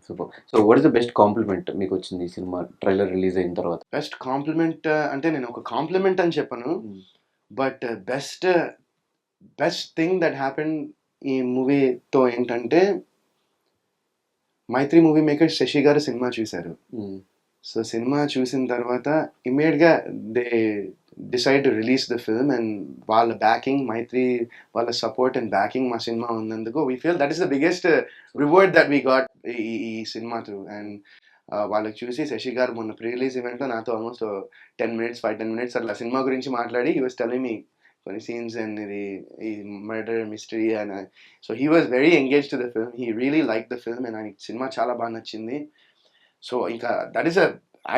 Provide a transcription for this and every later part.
Super. So what is the best compliment మీకొచ్చింది ఈ cinema trailer release అయిన తర్వాత? బెస్ట్ కాంప్లిమెంట్ అంటే నేను ఒక కాంప్లిమెంట్ అని చెప్పను. హ్మ్. But best thing that happen ఈ మూవీతో ఏంటంటే 'మైత్రి మూవీ మేకర్స్' శశి గారు సినిమా చూసారు. హ్మ్. సో సినిమా చూసిన తర్వాత ఇమ్మీడియట్‌గా they decide to release the film and వాళ్ళ బ్యాకింగ్ మైత్రి వాళ్ళ సపోర్ట్ అండ్ బ్యాకింగ్ మా సినిమా ఉన్నందుకు we feel that is the biggest reward that we got ఈ సినిమా త్రూ. అండ్ వాళ్ళకి చూసి శశి గారు మొన్న ప్రీ రిలీజ్ ఈవెంట్‌లో నాతో ఆల్మోస్ట్ 10 మినిట్స్ 10 మినిట్స్ అట్లా సినిమా గురించి మాట్లాడి హి వాస్ టెల్లింగ్ మీ కొన్ని సీన్స్ అండ్ ఇది ఈ murder mystery and so he was very engaged to the film. He really liked the film and ఆయనకి సినిమా చాలా బాగా నచ్చింది. సో ఇంకా that is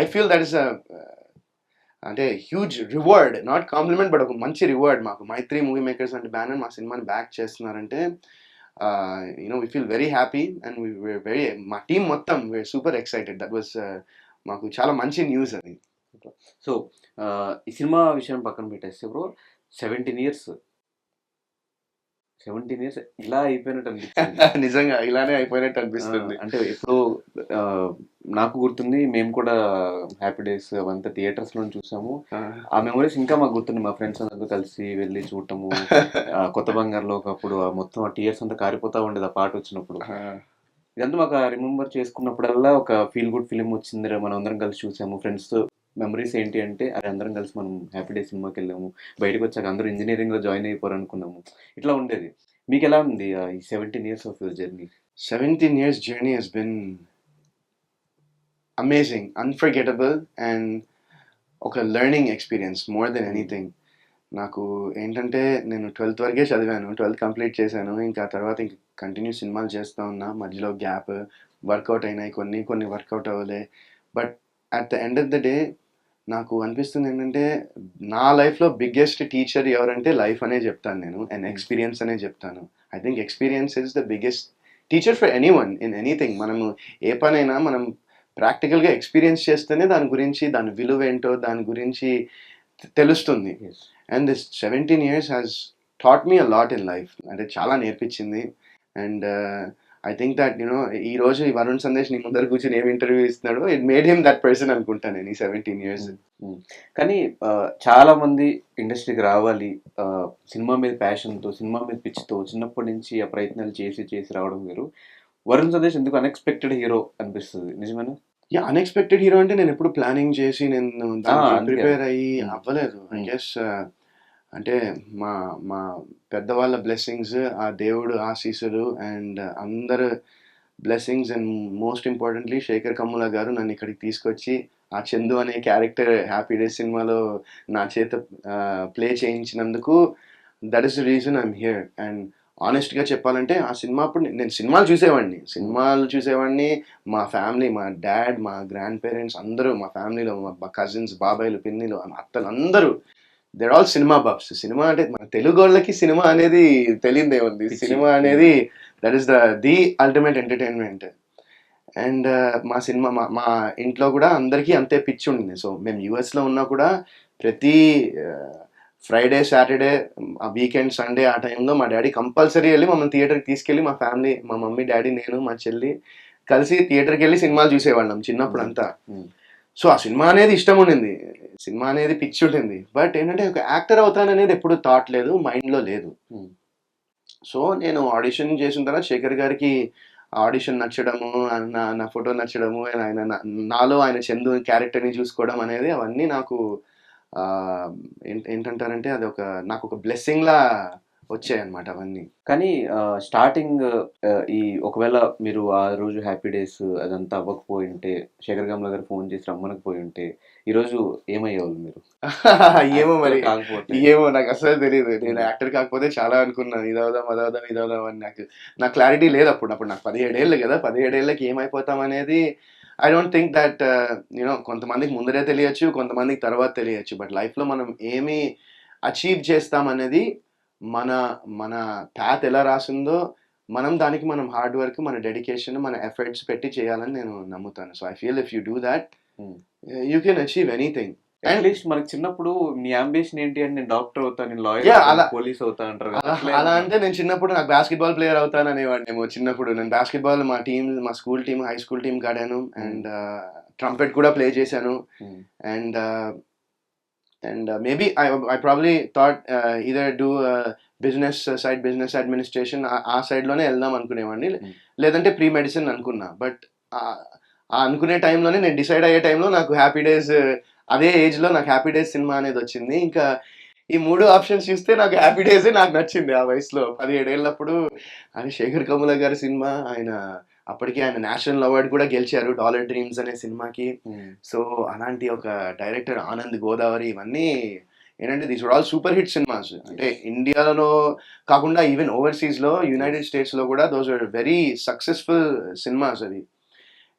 I feel that is అంటే huge reward, not compliment but ఒక మంచి రివార్డ్ మాకు. 'మైత్రి మూవీ మేకర్స్' అంటే బ్యానర్ మా సినిమాని బ్యాక్ చేస్తున్నారంటే we feel very happy and very మా టీం మొత్తం సూపర్ ఎక్సైటెడ్. దట్ వాస్ మాకు చాలా మంచి న్యూస్ అది. సో ఈ సినిమా విషయం పక్కన పెట్టేస్తే బ్రో 17 ఇయర్స్ ఇలా అయిపోయినట్టు అనిపించింది. నిజంగా ఇలానే అయిపోయినట్టు అనిపిస్తుంది. అంటే ఎప్పుడో నాకు గుర్తుంది, మేము కూడా హ్యాపీ డేస్ అవంతా థియేటర్స్‌లో చూసాము. ఆ మెమరీస్ ఇంకా మాకు గుర్తుంది. మా ఫ్రెండ్స్ అందరితో కలిసి వెళ్ళి చూడటము. కొత్త బంగారులో ఒకప్పుడు మొత్తం ఆ టీయర్స్ అంతా కారిపోతా ఉండేది ఆ పాట వచ్చినప్పుడు. ఇదంతా మాకు రిమెంబర్ చేసుకున్నప్పుడల్లా ఒక ఫీల్ గుడ్ ఫిలిం వచ్చిందిరా, మనం అందరం కలిసి చూసాము ఫ్రెండ్స్‌తో. మెమరీస్ ఏంటి అంటే అరే అందరం కలిసి మనం హ్యాపీ డే సినిమాకి వెళ్ళాము, బయటకు వచ్చాక అందరూ ఇంజనీరింగ్‌లో జాయిన్ అయిపోరు అనుకున్నాము. ఇట్లా ఉండేది. మీకు ఎలా ఉంది ఈ 17 years of your journey? 17 years journey has been amazing, unforgettable and ఒక learning experience more than anything. నాకు ఏంటంటే నేను 12th వరకే చదివాను, 12th కంప్లీట్ చేశాను. ఇంకా తర్వాత ఇంక కంటిన్యూ సినిమాలు చేస్తూ ఉన్నా. మధ్యలో గ్యాప్, వర్కౌట్ అయినాయి కొన్ని వర్కౌట్ అవ్వలే. But at the end of the day నాకు అనిపిస్తుంది ఏంటంటే నా లైఫ్లో బిగ్గెస్ట్ టీచర్ ఎవరంటే లైఫ్ అనే చెప్తాను నేను, అండ్ ఎక్స్పీరియన్స్ అనే చెప్తాను. I think experience is the biggest teacher for any one in anything. మనము ఏ పనైనా మనం ప్రాక్టికల్గా ఎక్స్పీరియన్స్ చేస్తేనే దాని గురించి, దాని విలువ ఏంటో దాని గురించి తెలుస్తుంది. And this 17 years has taught me a lot in life. అంటే చాలా నేర్పించింది. అండ్ ఐ థింక్ దట్ ఈ రోజు ఈ వరుణ్ సందేశ్ నీ ముందర కూర్చొని ఏం ఇంటర్వ్యూ ఇస్తున్నాడో it made him that person అనుకుంటాను నేను ఈ 17 years. కానీ చాలా మంది ఇండస్ట్రీకి రావాలి, సినిమా మీద ప్యాషన్తో, సినిమా మీద పిచ్చితో చిన్నప్పటి నుంచి ఆ ప్రయత్నాలు చేసి రావడం వేరు. వరుణ్ సందేశ్ ఎందుకు అన్ఎక్స్పెక్టెడ్ హీరో అనిపిస్తుంది, నిజమేనా? యా, అన్ఎక్స్పెక్టెడ్ హీరో అంటే నేను ఎప్పుడు ప్లానింగ్ చేసి నేను ప్రిపేర్ అయ్యి అవ్వలేదు. ఐ గెస్ అంటే మా మా పెద్దవాళ్ళ బ్లెస్సింగ్స్, ఆ దేవుడు ఆశీస్సులు అండ్ అందరు blessings and most importantly Sekhar Kammula గారు నన్ను ఇక్కడికి తీసుకొచ్చి ఆ చందు అనే క్యారెక్టర్ హ్యాపీ డేస్ సినిమాలో నా చేత ప్లే చేయించినందుకు that is the reason I'm here. And ఆనెస్ట్గా చెప్పాలంటే ఆ సినిమా అప్పుడు నేను సినిమాలు చూసేవాడిని. మా ఫ్యామిలీ, మా డాడ్, మా గ్రాండ్ పేరెంట్స్ అందరూ, మా ఫ్యామిలీలో మా కజిన్స్, బాబాయిలు, పిన్నిలు, అత్తలు అందరూ they're all cinema buffs. Cinema అంటే మన తెలుగు వాళ్ళకి సినిమా అనేది తెలియదే ఉంది. సినిమా అనేది that is the ultimate entertainment. And మా సినిమా మా ఇంట్లో కూడా అందరికీ అంతే పిచ్చి ఉండింది. సో మేము యూఎస్లో ఉన్నా కూడా ప్రతి ఫ్రైడే, సాటర్డే, ఆ వీకెండ్, సండే ఆ టైంలో మా డాడీ కంపల్సరీ వెళ్ళి మమ్మల్ని థియేటర్కి తీసుకెళ్ళి మా ఫ్యామిలీ, మా మమ్మీ, డాడీ, నేను, మా చెల్లి కలిసి థియేటర్కి వెళ్ళి సినిమాలు చూసేవాళ్ళం చిన్నప్పుడు అంతా. సో ఆ సినిమా అనేది ఇష్టం ఉండింది, సినిమా అనేది పిచ్చి ఉంటుంది. బట్ ఏంటంటే ఒక యాక్టర్ అవుతాననేది ఎప్పుడు థాట్ లేదు, మైండ్లో లేదు. సో నేను ఆడిషన్ చేసిన తర్వాత శేఖర్ గారికి ఆడిషన్ నచ్చడము, నా ఫోటో నచ్చడము, ఆయన నాలో ఆయన చందు క్యారెక్టర్ని చూసుకోవడం అనేది అవన్నీ నాకు ఏంటంటారంటే అది నాకు ఒక బ్లెస్సింగ్ లా వచ్చాయన్నమాట అవన్నీ. కానీ స్టార్టింగ్ ఈ ఒకవేళ మీరు ఆ రోజు హ్యాపీ డేస్ అదంతా అవ్వకపోయి ఉంటే, శేఖర్ కమ్ల గారు ఫోన్ చేసి రమ్మనకపోయి ఉంటే ఈరోజు ఏమయ్యేవాళ్ళు మీరు? ఏమో మరి, కాకపోతే ఏమో నాకు అసలు తెలియదు. నేను యాక్టర్ కాకపోతే చాలా అనుకున్నాను, ఇదవుదాం అని. నాకు క్లారిటీ లేదు అప్పుడు నాకు 17 ఏళ్ళు కదా, 17 ఏళ్ళకి ఏమైపోతాం అనేది ఐ డోంట్ థింక్ దట్ కొంతమందికి ముందరే తెలియచ్చు, కొంతమందికి తర్వాత తెలియచ్చు. బట్ లైఫ్లో మనం ఏమి అచీవ్ చేస్తాం అనేది మన మన ప్యాత్ ఎలా రాసిందో దానికి మనం హార్డ్ వర్క్, మన డెడికేషన్, మన ఎఫర్ట్స్ పెట్టి చేయాలని నేను నమ్ముతాను. So I feel if you do that you can achieve anything. And at least మనకి చిన్నప్పుడు నీ అంబిషన్ ఏంటి అని, నేను డాక్టర్ అవుతా, నేను లాయర్ యా అవుతా, అలా పోలీస్ అవుతా అంటారు కదా, అలా అట్లా అలా ఏమన్నా? అంటే నేను చిన్నప్పుడు నాకు బాస్కెట్బాల్ ప్లేయర్ అవుతాను అనేవాడినేమో చిన్నప్పుడు. నేను బాస్కెట్బాల్ మా school team, high school team ఆడాను. ఉమ్, అండ్ ట్రంపెట్ కూడా ప్లే చేశాను. ఉమ్, and maybe I probably thought either do business administration ఆ side లోనే వెళ్దాం అనుకునేవాడిని. ఉమ్, లేదంటే ప్రీ మెడిసిన్ అనుకున్నా. బట్ ఆ అనుకునే టైంలోనే, నేను డిసైడ్ అయ్యే టైంలో నాకు హ్యాపీ డేస్, అదే ఏజ్లో నాకు హ్యాపీ డేస్ సినిమా అనేది వచ్చింది. ఇంకా ఈ 3 ఆప్షన్స్ చూస్తే నాకు హ్యాపీ డేసే నాకు నచ్చింది ఆ వయసులో. 17 ఏళ్ళప్పుడు. అది శేఖర్ కమ్ముల గారి సినిమా. అప్పటికి ఆయన నేషనల్ అవార్డు కూడా గెలిచారు డాలర్ డ్రీమ్స్ అనే సినిమాకి. ఉమ్, సో అలాంటి ఒక డైరెక్టర్ ఆనంద్ గోదావరి, ఇవన్నీ ఏంటంటే these are all super hit cinemas. అంటే yes. ఇండియాలో కాకుండా ఈవెన్ ఓవర్సీస్లో, యునైటెడ్ స్టేట్స్లో కూడా those are very successful cinemas అవి.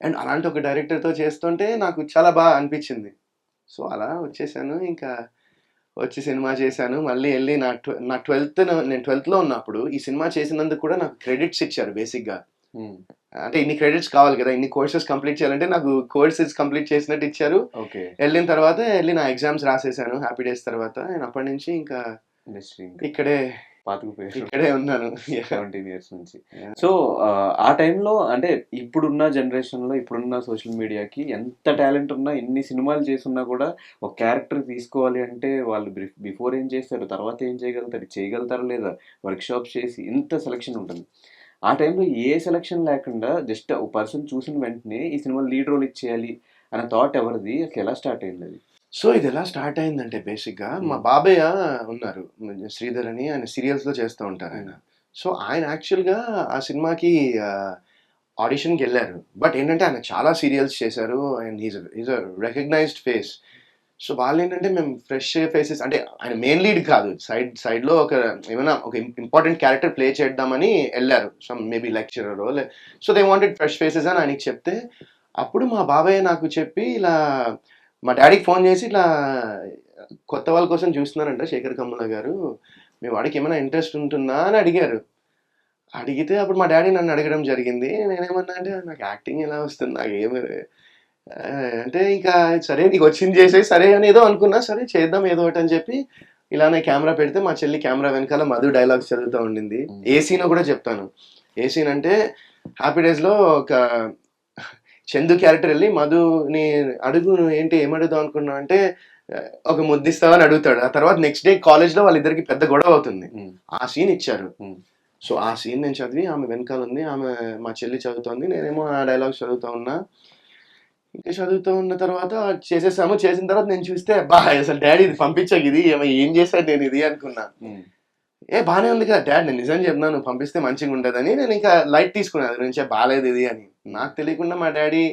అండ్ అలాంటి ఒక డైరెక్టర్తో చేస్తుంటే నాకు చాలా బాగా అనిపించింది. సో అలా వచ్చేసాను. ఇంకా వచ్చి సినిమా చేశాను. మళ్ళీ వెళ్ళి నా 12th, నేను 12th ఉన్నప్పుడు ఈ సినిమా చేసినందుకు కూడా నాకు క్రెడిట్స్ ఇచ్చారు బేసిక్గా. ఉమ్, అంటే ఇన్ని క్రెడిట్స్ కావాలి కదా, ఇన్ని కోర్సెస్ కంప్లీట్ చేయాలంటే నాకు కోర్సెస్ కంప్లీట్ చేసినట్టు ఇచ్చారు. ఓకే. వెళ్ళిన తర్వాత నా ఎగ్జామ్స్ రాసేసాను హ్యాపీ డేస్ తర్వాత. నేను అప్పటి నుంచి ఇంకా ఇండస్ట్రీ ఇక్కడే పాతుకుపోయారు ఇక్కడే ఉన్నాను. 17 ఇయర్స్ నుంచి. సో ఆ టైంలో అంటే ఇప్పుడున్న జనరేషన్లో, ఇప్పుడున్న సోషల్ మీడియాకి ఎంత టాలెంట్ ఉన్నా, ఎన్ని సినిమాలు చేస్తున్నా కూడా ఒక క్యారెక్టర్ తీసుకోవాలి అంటే వాళ్ళు బిఫోర్ ఏం చేస్తారు, తర్వాత ఏం చేయగలుగుతారు, చేయగలుగుతారా లేదా, వర్క్షాప్స్ చేసి ఇంత సెలక్షన్ ఉంటుంది. ఆ టైంలో ఏ సెలక్షన్ లేకుండా జస్ట్ ఒక పర్సన్ చూసిన వెంటనే ఈ సినిమాలో లీడ్ రోల్ ఇచ్చేయాలి అనే థాట్ ఎవరిది, అసలు ఎలా స్టార్ట్ అయింది అది? సో ఇది ఎలా స్టార్ట్ అయిందంటే బేసిక్గా మా ఉమ్, బాబయ్య ఉన్నారు, శ్రీధర్ అని. ఆయన సీరియల్స్లో చేస్తూ ఉంటారు ఆయన. ఉమ్, సో ఆయన యాక్చువల్గా ఆ సినిమాకి ఆడిషన్కి వెళ్ళారు. బట్ ఏంటంటే ఆయన చాలా సీరియల్స్ చేశారు and is a recognised face. So వాళ్ళు ఏంటంటే మేము ఫ్రెష్ ఫేసెస్, అంటే ఆయన మెయిన్ లీడ్ కాదు, సైడ్లో ఏమైనా ఒక ఇంపార్టెంట్ క్యారెక్టర్ ప్లే చేద్దామని వెళ్ళారు. Some maybe lecturer. So they wanted fresh faces అని ఆయనకి చెప్తే, అప్పుడు మా బాబాయ్ నాకు చెప్పి ఇలా మా డాడీకి ఫోన్ చేసి ఇట్లా కొత్త వాళ్ళ కోసం చూస్తున్నారంట శేఖర్ కమ్ముల గారు, మీ వాడికి ఏమైనా ఇంట్రెస్ట్ ఉంటుందా అని అడిగారు. అడిగితే అప్పుడు మా డాడీ నన్ను అడగడం జరిగింది. నేనేమన్నా అంటే నాకు యాక్టింగ్ ఎలా వస్తుంది, నాకేమి అంటే ఇంకా సరే నీకు వచ్చింది చేసేసి సరే అని ఏదో అనుకున్నా. సరే చేద్దాం ఏదో ఒకటి అని చెప్పి ఇలానే కెమెరా పెడితే మా చెల్లి కెమెరా వెనకాల మధు డైలాగ్స్ చదువుతూ ఉండింది. ఉమ్, ఏ సీన్ కూడా చెప్తాను. ఏ సీన్ అంటే హ్యాపీ డేస్లో ఒక చందు క్యారెక్టర్ వెళ్ళి మధుని అడుగు, నువ్వు ఏంటి ఏమడుగుదాం అనుకున్నావు అంటే ఒక ముద్దిస్తావని అడుగుతాడు. ఆ తర్వాత నెక్స్ట్ డే కాలేజ్లో వాళ్ళిద్దరికి పెద్ద గొడవ అవుతుంది. ఉమ్, ఆ సీన్ ఇచ్చారు. ఉమ్, సో ఆ సీన్ నేను చదివి, ఆమె వెనకాల ఉంది, ఆమె మా చెల్లి చదువుతోంది, నేనేమో ఆ డైలాగ్స్ చదువుతూ ఉన్నా. ఇంకా చదువుతూ ఉన్న తర్వాత చేసేసాము. చేసిన తర్వాత నేను చూస్తే బా అసలు డాడీ ఇది పంపించాక ఇది ఏం చేశాను నేను ఇది అనుకున్నా. ఉమ్, బాగానే ఉంది కదా డాడ్, నేను నిజం చెప్తున్నాను పంపిస్తే మంచిగా ఉండదని. నేను ఇంకా లైట్ తీసుకున్నాను అది నుంచే, బాగాలేదు ఇది అని. నాకు తెలియకుండా మా డాడీ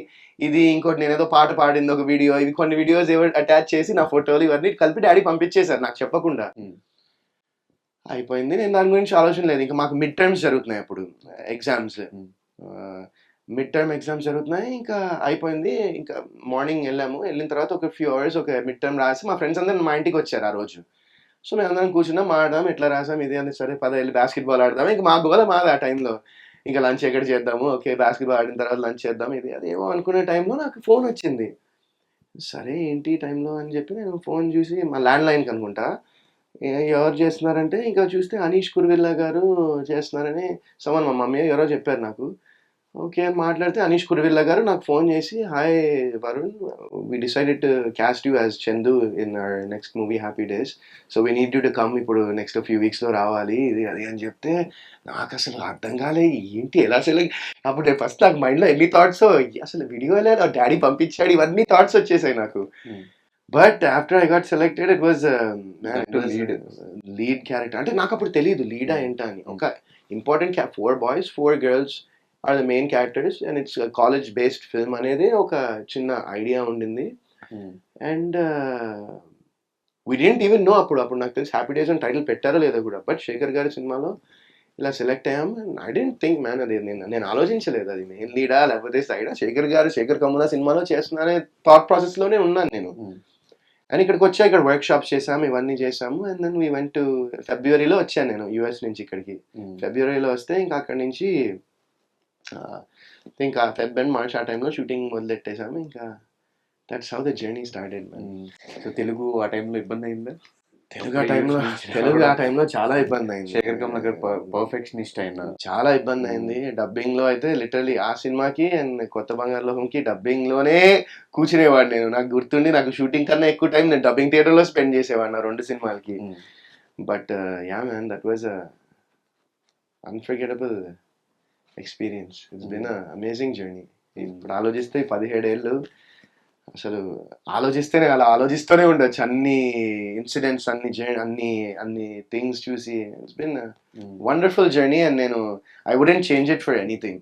ఇది ఇంకోటి నేనేదో పాట పాడింది ఒక వీడియో, ఇవి కొన్ని వీడియోస్ ఏవో అటాచ్ చేసి నా ఫోటోలు ఇవన్నీ కలిపి డాడీ పంపించేశారు నాకు చెప్పకుండా. ఉమ్, అయిపోయింది. నేను దాని గురించి ఆలోచన లేదు. ఇంకా మాకు మిడ్ టర్మ్స్ జరుగుతున్నాయి అప్పుడు, ఎగ్జామ్స్. ఉమ్, మిడ్ టర్మ్ ఎగ్జామ్స్ జరుగుతున్నాయి. ఇంకా అయిపోయింది. ఇంకా మార్నింగ్ వెళ్ళాము. వెళ్ళిన తర్వాత ఒక ఫ్యూ అవర్స్ ఒక మిడ్ టర్మ్ రాసి మా ఫ్రెండ్స్ అందరూ మా ఇంటికి వచ్చారు ఆ రోజు. సో మేమందరం కూర్చున్నాం, మాట్లాడదాం, ఎట్లా రాసాం ఇది అని. సరే పద వెళ్ళి బాస్కెట్బాల్ ఆడదాం. ఇంకా మా గోల మాది ఆ టైంలో. ఇంకా లంచ్ ఎక్కడ చేద్దాము, ఓకే బాస్కెట్బాల్ ఆడిన తర్వాత లంచ్ చేద్దాం, ఇది అదేమో అనుకునే టైంలో నాకు ఫోన్ వచ్చింది. సరే ఏంటి ఈ టైంలో అని చెప్పి నేను ఫోన్ చూసి మా ల్యాండ్ లైన్కి అనుకుంటా. ఎవరు చేస్తున్నారంటే ఇంకా చూస్తే అనీష్ కుర్విల్లా గారు చేస్తున్నారని మా మమ్మీ ఎవరో చెప్పారు నాకు. ఓకే అని మాట్లాడితే అనీష్ కుర్విల్లా గారు నాకు ఫోన్ చేసి, hi Varun, we decided to cast you as Chandu in our next movie happy days, so we need you to come, ఇప్పుడు నెక్స్ట్ ఫ్యూ వీక్స్లో రావాలి ఇది అది అని చెప్తే నాకు అసలు అర్థం కాలే ఏంటి ఎలా సెలెక్ట్. అప్పుడు నేను ఫస్ట్ నాకు మైండ్లో ఎన్ని థాట్స్, అసలు వీడియో ఎలా డాడీ పంపించాడు, ఇవన్నీ థాట్స్ వచ్చేసాయి నాకు. Um. But after I got selected it was lead. Lead character. అంటే నాకు అప్పుడు తెలియదు లీడా ఏంటా అని. ఉమ్, ఒక important 4 boys 4 girls are the main characters and it's college based film అనేది ఒక చిన్న ఐడియా ఉండింది. Um, and we didn't even know అప్పుడు నాకు తెలిసి హ్యాపీ డేస్ అని టైటిల్ పెట్టారో లేదో కూడా. బట్ శేఖర్ గారి సినిమాలో ఇలా సెలెక్ట్ అయ్యాం. ఐ డెంట్ థింక్ మ్యాన్, అది నేను ఆలోచించలేదు అది మెయిన్ లీడా లేకపోతే సైడా. శేఖర్ కమ్ముల సినిమాలో చేస్తున్నానే థాట్ ప్రాసెస్లోనే ఉన్నాను నేను. ఉమ్, అండ్ ఇక్కడికి వచ్చా, ఇక్కడ వర్క్ షాప్స్ చేసాము, ఇవన్నీ చేసాము. And then we went to ఫిబ్రవరిలో వచ్చాను నేను యూఎస్ నుంచి ఇక్కడికి. ఉమ్, ఫిబ్రవరిలో వస్తే ఇంకా అక్కడి నుంచి ఇంకా ఫెబ్ అండ్ మార్చ్ ఆ టైంలో షూటింగ్ మొదలెట్టేసాము. ఇంకా that's how the journey started man. So Telugu ఆ టైంలో ఇబ్బంది అయిందా? తెలుగు ఆ టైంలో చాలా ఇబ్బంది అయింది. శేఖర్ కమలాకర్ పర్ఫెక్షనిస్ట్ అయినా చాలా ఇబ్బంది అయింది. డబ్బింగ్ లో అయితే లిటరలీ ఆ సినిమాకి అండ్ కొత్త బంగారు లోకంకి డబ్బింగ్ లోనే కూర్చునేవాడు నేను. నాకు గుర్తుండి నాకు షూటింగ్ కన్నా ఎక్కువ టైం నేను డబ్బింగ్ థియేటర్ లో స్పెండ్ చేసేవాడు నా 2 సినిమాలకి. But yeah man, that was unforgettable experience. It's been amazing journey. ఇప్పుడు ఆలోచిస్తే 17 ఏళ్ళు అసలు ఆలోచిస్తేనే అలా ఆలోచిస్తూనే ఉండొచ్చు. అన్ని ఇన్సిడెంట్స్, అన్ని థింగ్స్ చూసి it's been wonderful journey. And నేను I wouldn't change it for anything.